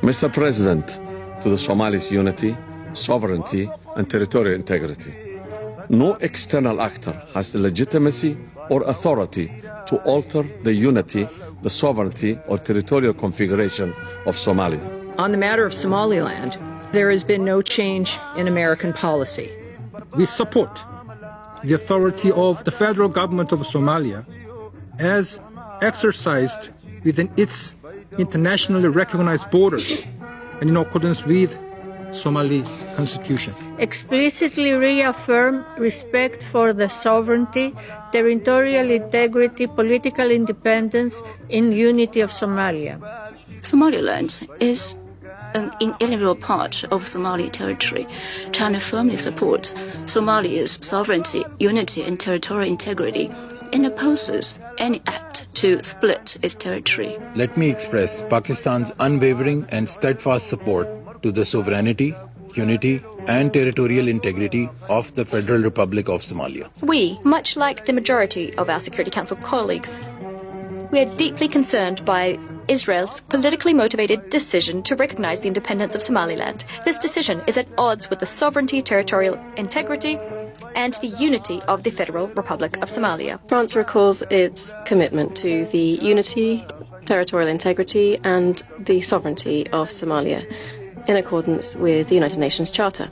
Mr. President, to the Somalis' unity, sovereignty, and territorial integrity. No external actor has the legitimacy or authority to alter the unity, the sovereignty, or territorial configuration of Somalia. On the matter of Somaliland, there has been no change in American policy. We support the authority of the federal government of Somalia as exercised within its internationally recognized borders and in accordance with Somali constitution. Explicitly reaffirm respect for the sovereignty, territorial integrity, political independence, and unity of Somalia. Somaliland is an inalienable part of Somali territory. China firmly supports Somalia's sovereignty, unity, and territorial integrity and opposes any act to split its territory. Let me express Pakistan's unwavering and steadfast support to the sovereignty, unity, and territorial integrity of the Federal Republic of Somalia. We, much like the majority of our Security Council colleagues, we are deeply concerned by Israel's politically motivated decision to recognize the independence of Somaliland. This decision is at odds with the sovereignty, territorial integrity, and the unity of the Federal Republic of Somalia. France recalls its commitment to the unity, territorial integrity, and the sovereignty of Somalia in accordance with the United Nations Charter.